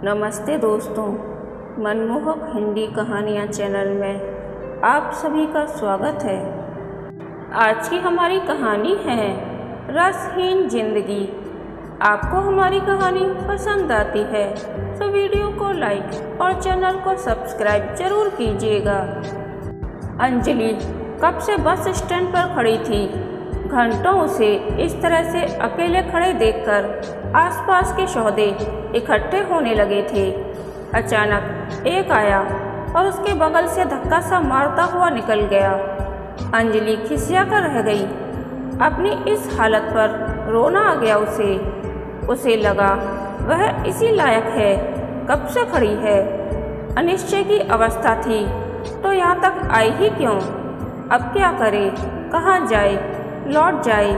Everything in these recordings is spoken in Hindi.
नमस्ते दोस्तों, मनमोहक हिंदी कहानियाँ चैनल में आप सभी का स्वागत है। आज की हमारी कहानी है रसहीन जिंदगी। आपको हमारी कहानी पसंद आती है तो वीडियो को लाइक और चैनल को सब्सक्राइब जरूर कीजिएगा। अंजलि कब से बस स्टैंड पर खड़ी थी। घंटों उसे इस तरह से अकेले खड़े देखकर आसपास के सौदे इकट्ठे होने लगे थे। अचानक एक आया और उसके बगल से धक्का सा मारता हुआ निकल गया। अंजलि खिसिया कर रह गई। अपनी इस हालत पर रोना आ गया उसे लगा वह इसी लायक है, कब से खड़ी है। अनिश्चय की अवस्था थी तो यहाँ तक आई ही क्यों। अब क्या करे, कहाँ जाए, लौट जाए,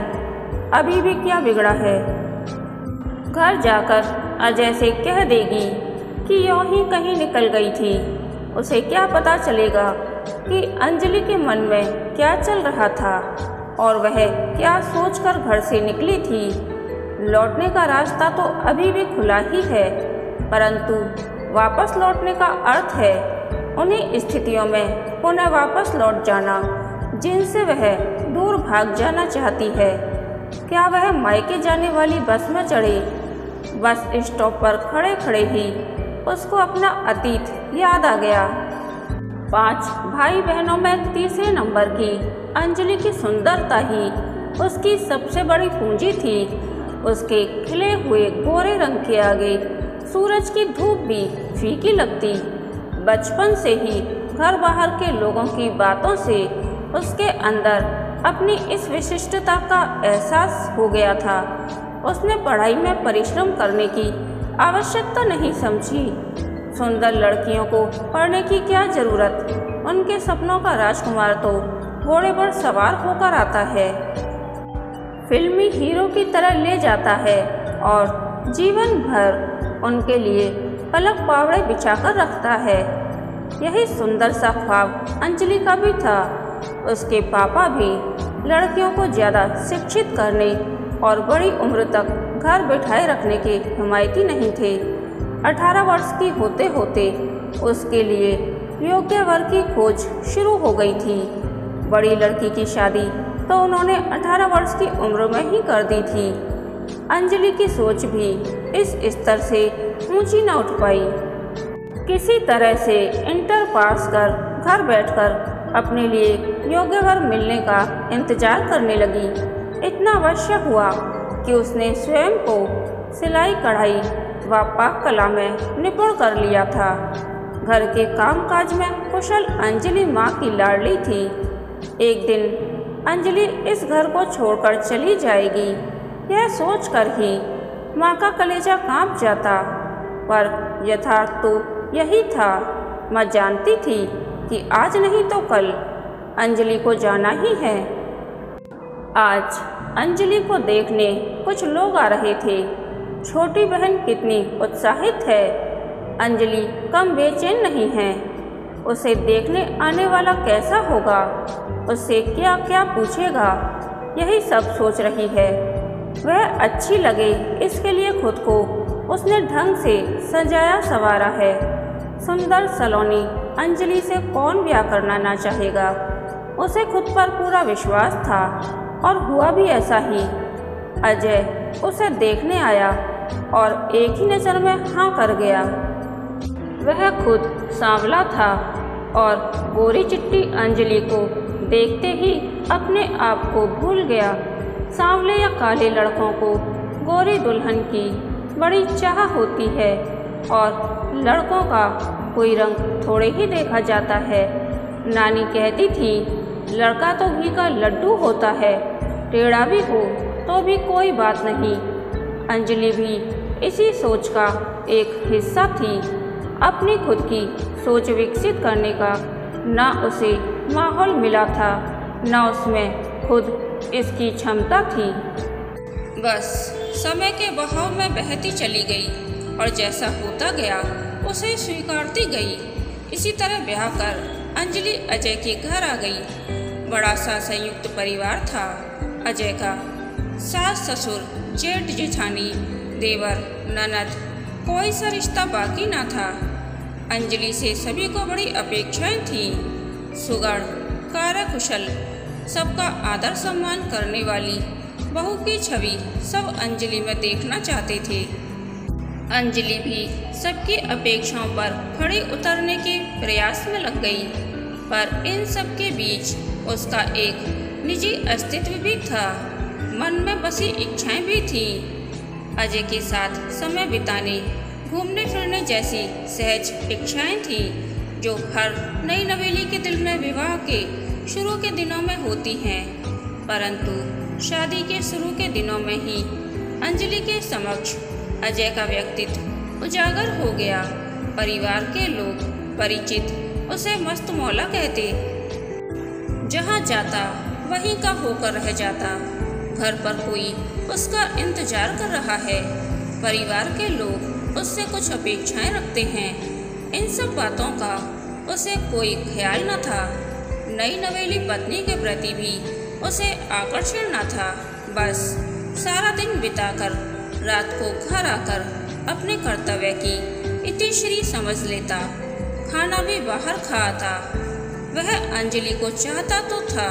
अभी भी क्या बिगड़ा है। घर जाकर अजय से कह देगी कि यूं ही कहीं निकल गई थी। उसे क्या पता चलेगा कि अंजलि के मन में क्या चल रहा था और वह क्या सोचकर घर से निकली थी। लौटने का रास्ता तो अभी भी खुला ही है, परंतु वापस लौटने का अर्थ है उन्हीं स्थितियों में पुनः वापस लौट जाना जिनसे वह दूर भाग जाना चाहती है। क्या वह मायके जाने वाली बस में चढ़े। बस स्टॉप पर खड़े खड़े ही उसको अपना अतीत याद आ गया। 5 भाई बहनों में तीसरे नंबर की अंजलि की सुंदरता ही उसकी सबसे बड़ी पूंजी थी। उसके खिले हुए गोरे रंग के आगे सूरज की धूप भी फीकी लगती। बचपन से ही घर बाहर के लोगों की बातों से उसके अंदर अपनी इस विशिष्टता का एहसास हो गया था। उसने पढ़ाई में परिश्रम करने की आवश्यकता नहीं समझी। सुंदर लड़कियों को पढ़ने की क्या जरूरत। उनके सपनों का राजकुमार तो घोड़े पर सवार होकर आता है, फिल्मी हीरो की तरह ले जाता है और जीवन भर उनके लिए पलक पावड़े बिछाकर रखता है। यही सुंदर सा ख्वाब अंजलि का भी था। उसके पापा भी लड़कियों को ज़्यादा शिक्षित करने और बड़ी उम्र तक घर बैठाए रखने के हिमायती नहीं थे। 18 वर्ष की होते होते उसके लिए योग्य वर की खोज शुरू हो गई थी। बड़ी लड़की की शादी तो उन्होंने 18 वर्ष की उम्र में ही कर दी थी। अंजलि की सोच भी इस स्तर से ऊंची न उठ पाई। किसी तरह से इंटर पास कर घर बैठकर अपने लिए योग्य वर मिलने का इंतजार करने लगी। इतना अवश्य हुआ कि उसने स्वयं को सिलाई कढ़ाई व पाक कला में निपुण कर लिया था। घर के कामकाज में कुशल अंजलि माँ की लाडली थी। एक दिन अंजलि इस घर को छोड़कर चली जाएगी, यह सोचकर ही माँ का कलेजा कांप जाता। पर यथार्थ तो यही था। माँ जानती थी कि आज नहीं तो कल अंजलि को जाना ही है। आज अंजलि को देखने कुछ लोग आ रहे थे। छोटी बहन कितनी उत्साहित है, अंजलि कम बेचैन नहीं है। उसे देखने आने वाला कैसा होगा, उससे क्या क्या पूछेगा, यही सब सोच रही है। वह अच्छी लगे इसके लिए खुद को उसने ढंग से सजाया संवारा है। सुंदर सलोनी अंजलि से कौन ब्याह करना ना चाहेगा। उसे खुद पर पूरा विश्वास था और हुआ भी ऐसा ही। अजय उसे देखने आया और एक ही नज़र में हाँ कर गया। वह खुद सांवला था और गोरी चिट्टी अंजलि को देखते ही अपने आप को भूल गया। सांवले या काले लड़कों को गोरी दुल्हन की बड़ी चाह होती है और लड़कों का कोई रंग थोड़े ही देखा जाता है। नानी कहती थी लड़का तो घी का लड्डू होता है, टेढ़ा भी हो तो भी कोई बात नहीं। अंजलि भी इसी सोच का एक हिस्सा थी। अपनी खुद की सोच विकसित करने का ना उसे माहौल मिला था, ना उसमें खुद इसकी क्षमता थी। बस समय के बहाव में बहती चली गई और जैसा होता गया उसे स्वीकारती गई। इसी तरह ब्याह कर अंजलि अजय के घर आ गई। बड़ा सा संयुक्त परिवार था अजय का। सास ससुर, जेठ जेठानी, देवर, ननद कोई सा रिश्ता बाकी ना था। अंजलि से सभी को बड़ी अपेक्षाएं थीं। सुगढ़, कार्यकुशल, सबका आदर सम्मान करने वाली बहू की छवि सब अंजलि में देखना चाहते थे। अंजलि भी सबकी अपेक्षाओं पर खड़ी उतरने के प्रयास में लग गई, पर इन सब के बीच उसका एक निजी अस्तित्व भी था। मन में बसी इच्छाएं भी थीं। अजय के साथ समय बिताने, घूमने फिरने जैसी सहज इच्छाएं थीं जो हर नई नवेली के दिल में विवाह के शुरू के दिनों में होती हैं। परंतु शादी के शुरू के दिनों में ही अंजलि के समक्ष अजय का व्यक्तित्व उजागर हो गया। परिवार के लोग परिचित उसे मस्त मौला कहते। जहाँ जाता वहीं का होकर रह जाता। घर पर कोई उसका इंतजार कर रहा है। परिवार के लोग उससे कुछ अपेक्षाएं रखते हैं। इन सब बातों का उसे कोई ख्याल न था। नई नवेली पत्नी के प्रति भी उसे आकर्षण न था। बस सारा दिन बिताकर रात को घर आकर अपने कर्तव्य की इतिश्री समझ लेता। खाना भी बाहर खाता। वह अंजलि को चाहता तो था,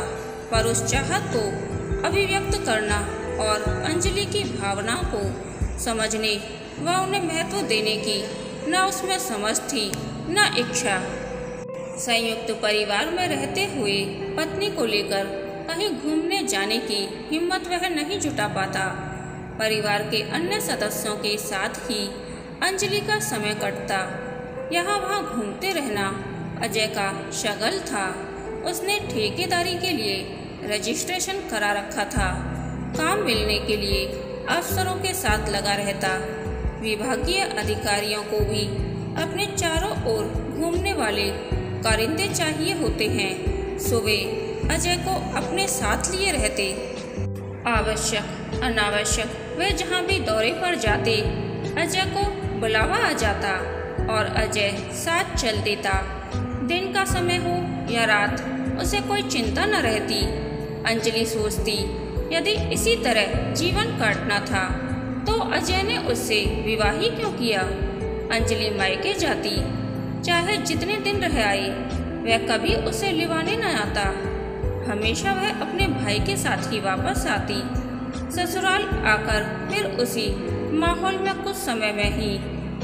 पर उस चाहत को अभिव्यक्त करना और अंजलि की भावनाओं को समझने व उन्हें महत्व देने की न उसमें समझ थी न इच्छा। संयुक्त परिवार में रहते हुए पत्नी को लेकर कहीं घूमने जाने की हिम्मत वह नहीं जुटा पाता। परिवार के अन्य सदस्यों के साथ ही अंजलि का समय कटता। यहाँ वहाँ घूमते रहना अजय का शगल था। उसने ठेकेदारी के लिए रजिस्ट्रेशन करा रखा था। काम मिलने के लिए अफसरों के साथ लगा रहता। विभागीय अधिकारियों को भी अपने चारों ओर घूमने वाले कारिंदे चाहिए होते हैं। सुबह अजय को अपने साथ लिए रहते। आवश्यक अनावश्यक वे जहाँ भी दौरे पर जाते, अजय को बुलावा आ जाता और अजय साथ चल देता। दिन का समय हो या रात, उसे कोई चिंता न रहती। अंजलि सोचती, यदि इसी तरह जीवन काटना था तो अजय ने उससे विवाह ही क्यों किया। अंजलि मायके जाती, चाहे जितने दिन रह आई, वह कभी उसे लिवाने न आता। हमेशा वह अपने भाई के साथ ही वापस आती। ससुराल आकर फिर उसी माहौल में कुछ समय में ही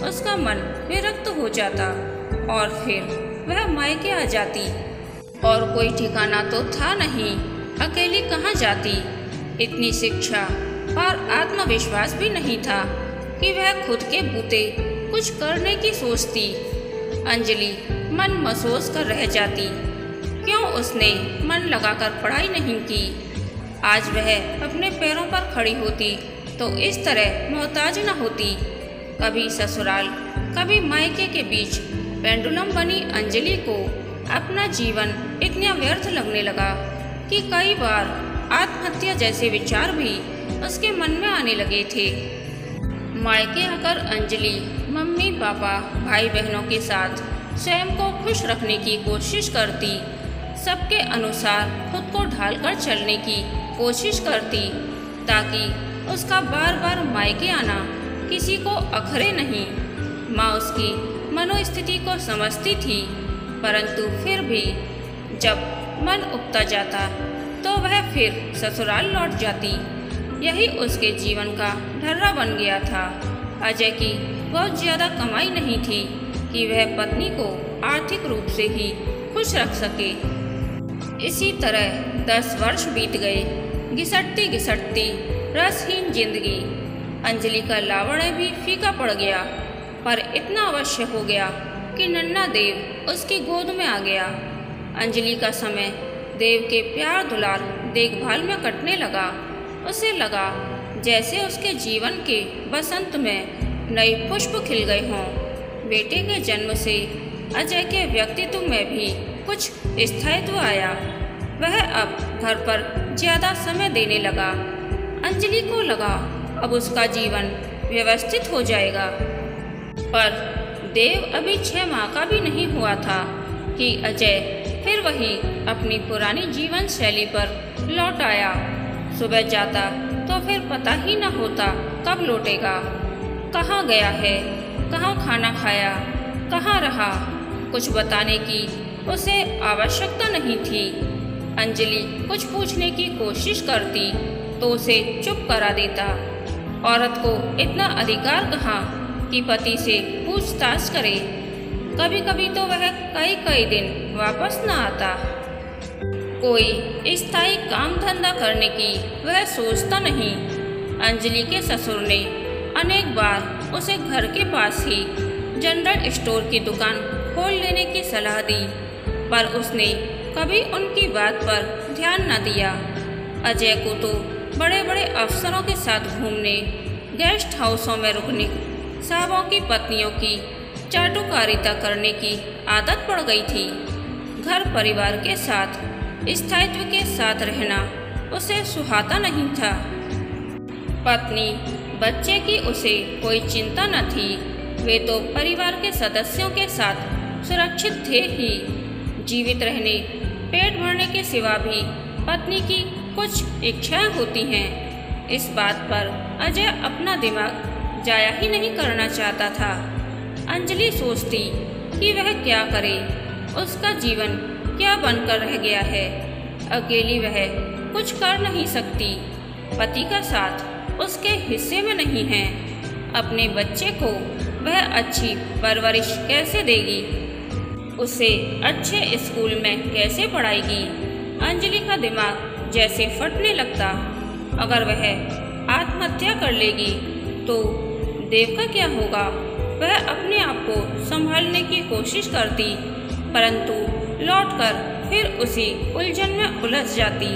उसका मन विरक्त हो जाता और फिर वह मायके आ जाती। और कोई ठिकाना तो था नहीं, अकेली कहाँ जाती। इतनी शिक्षा और आत्मविश्वास भी नहीं था कि वह खुद के बूते कुछ करने की सोचती। अंजलि मन महसूस कर रह जाती, क्यों उसने मन लगाकर पढ़ाई नहीं की। आज वह अपने पैरों पर खड़ी होती तो इस तरह मोहताज न होती। कभी ससुराल कभी मायके के बीच पेंडुलम बनी अंजलि को अपना जीवन इतना व्यर्थ लगने लगा कि कई बार आत्महत्या जैसे विचार भी उसके मन में आने लगे थे। मायके आकर अंजलि मम्मी पापा भाई बहनों के साथ स्वयं को खुश रखने की कोशिश करती। सबके अनुसार खुद को ढालकर चलने की कोशिश करती ताकि उसका बार बार मायके आना किसी को अखरे नहीं। माँ उसकी मनोस्थिति को समझती थी, परंतु फिर भी जब मन उबता जाता तो वह फिर ससुराल लौट जाती। यही उसके जीवन का ढर्रा बन गया था। अजय की बहुत ज़्यादा कमाई नहीं थी कि वह पत्नी को आर्थिक रूप से ही खुश रख सके। इसी तरह 10 वर्ष बीत गए। घिसटती घिसटती रसहीन जिंदगी। अंजलि का लावण्य भी फीका पड़ गया, पर इतना अवश्य हो गया कि नन्ना देव उसकी गोद में आ गया। अंजलि का समय देव के प्यार दुलार देखभाल में कटने लगा। उसे लगा जैसे उसके जीवन के बसंत में नए पुष्प खिल गए हों। बेटे के जन्म से अजय के व्यक्तित्व में भी कुछ स्थायित्व आया। वह अब घर पर ज़्यादा समय देने लगा। अंजलि को लगा अब उसका जीवन व्यवस्थित हो जाएगा, पर देव अभी 6 माह का भी नहीं हुआ था कि अजय फिर वही अपनी पुरानी जीवन शैली पर लौट आया। सुबह जाता तो फिर पता ही न होता कब लौटेगा, कहाँ गया है। कहाँ खाना खाया, कहाँ रहा, कुछ बताने की उसे आवश्यकता नहीं थी। अंजलि कुछ पूछने की कोशिश करती तो उसे चुप करा देता। औरत को इतना अधिकार कहाँ कि पति से पूछताछ करे। कभी कभी तो वह कई कई दिन वापस न आता। कोई स्थायी काम धंधा करने की वह सोचता नहीं। अंजलि के ससुर ने अनेक बार उसे घर के पास ही जनरल स्टोर की दुकान खोल लेने की सलाह दी, पर उसने कभी उनकी बात पर ध्यान न दिया। अजय को तो बड़े बड़े अफसरों के साथ घूमने, गेस्ट हाउसों में रुकने, साहबों की पत्नियों की चाटुकारिता करने की आदत पड़ गई थी। घर परिवार के साथ स्थायित्व के साथ रहना उसे सुहाता नहीं था। पत्नी बच्चे की उसे कोई चिंता न थी। वे तो परिवार के सदस्यों के साथ सुरक्षित थे ही। जीवित रहने, पेट भरने के सिवा भी पत्नी की कुछ इच्छाएं होती हैं। इस बात पर अजय अपना दिमाग जाया ही नहीं करना चाहता था। अंजलि सोचती कि वह क्या करे, उसका जीवन क्या बनकर रह गया है। अकेली वह कुछ कर नहीं सकती। पति का साथ उसके हिस्से में नहीं है। अपने बच्चे को वह अच्छी परवरिश कैसे देगी, उसे अच्छे स्कूल में कैसे पढ़ाएगी। अंजलि का दिमाग जैसे फटने लगता। अगर वह आत्महत्या कर लेगी तो देव का क्या होगा। वह अपने आप को संभालने की कोशिश करती, परंतु लौटकर फिर उसी उलझन में उलझ जाती।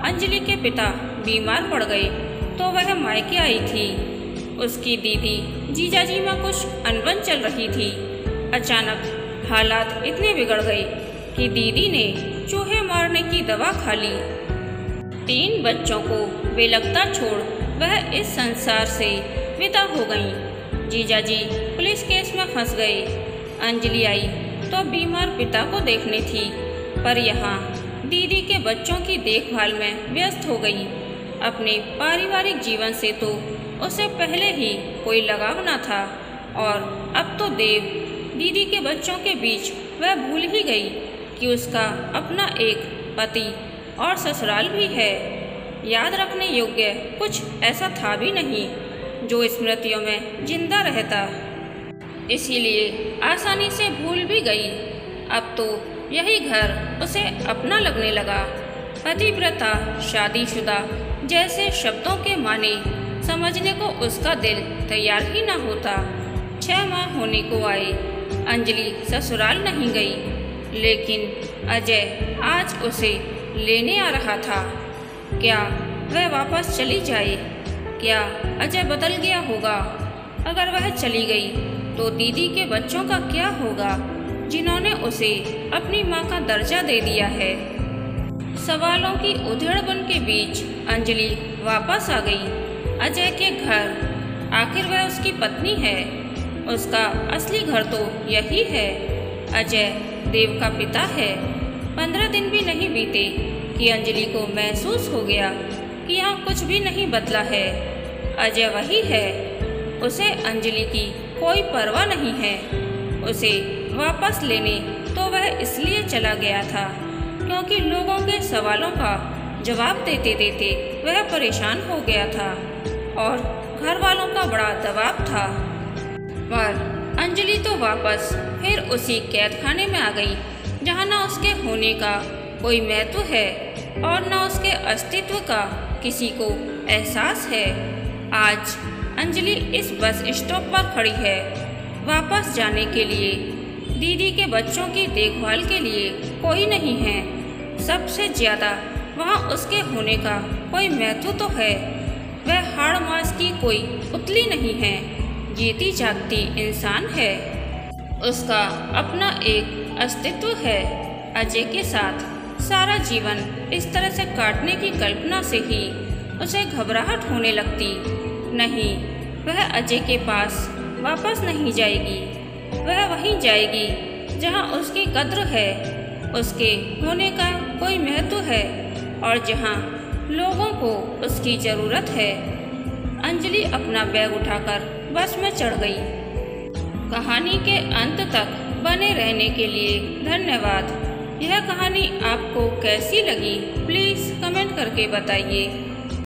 अंजलि के पिता बीमार पड़ गए तो वह मायके आई थी। उसकी दीदी जीजाजी में कुछ अनबन चल रही थी। अचानक हालात इतने बिगड़ गए कि दीदी ने चूहे मारने की दवा खा ली। 3 बच्चों को बेलगता छोड़ वह इस संसार से विदा हो गईं। जीजाजी पुलिस केस में फंस गए। अंजलि आई तो बीमार पिता को देखने थी, पर यहाँ दीदी के बच्चों की देखभाल में व्यस्त हो गई। अपने पारिवारिक जीवन से तो उसे पहले ही कोई लगाव न था, और अब तो देव दीदी के बच्चों के बीच वह भूल ही गई कि उसका अपना एक पति और ससुराल भी है। याद रखने योग्य कुछ ऐसा था भी नहीं जो स्मृतियों में जिंदा रहता, इसीलिए आसानी से भूल भी गई। अब तो यही घर उसे अपना लगने लगा। पतिव्रता, शादीशुदा जैसे शब्दों के माने समझने को उसका दिल तैयार ही न होता। 6 माह होने को आए, अंजलि ससुराल नहीं गई, लेकिन अजय आज उसे लेने आ रहा था। क्या वह वापस चली जाए? क्या अजय बदल गया होगा? अगर वह चली गई तो दीदी के बच्चों का क्या होगा, जिन्होंने उसे अपनी माँ का दर्जा दे दिया है। सवालों की उधेड़बुन के बीच अंजलि वापस आ गई अजय के घर। आखिर वह उसकी पत्नी है, उसका असली घर तो यही है। अजय देव का पिता है। 15 दिन भी नहीं बीते कि अंजलि को महसूस हो गया कि यहाँ कुछ भी नहीं बदला है। अजय वही है। उसे अंजलि की कोई परवाह नहीं है। उसे वापस लेने तो वह इसलिए चला गया था क्योंकि लोगों के सवालों का जवाब देते देते वह परेशान हो गया था और घर वालों का बड़ा दबाव था। पर अंजलि तो वापस फिर उसी कैद खाने में आ गई जहाँ न उसके होने का कोई महत्व है और न उसके अस्तित्व का किसी को एहसास है। आज अंजलि इस बस स्टॉप पर खड़ी है, वापस जाने के लिए। दीदी के बच्चों की देखभाल के लिए कोई नहीं है। सबसे ज़्यादा वहाँ उसके होने का कोई महत्व तो है। वह हाड़ मास की कोई पुतली नहीं है, जीती जागती इंसान है। उसका अपना एक अस्तित्व है। अजय के साथ सारा जीवन इस तरह से काटने की कल्पना से ही उसे घबराहट होने लगती। नहीं, वह अजय के पास वापस नहीं जाएगी। वह वहीं जाएगी जहाँ उसकी कद्र है, उसके होने का कोई महत्व है और जहाँ लोगों को उसकी ज़रूरत है। अंजलि अपना बैग उठाकर बस में चढ़ गई। कहानी के अंत तक बने रहने के लिए धन्यवाद। यह कहानी आपको कैसी लगी प्लीज़ कमेंट करके बताइए।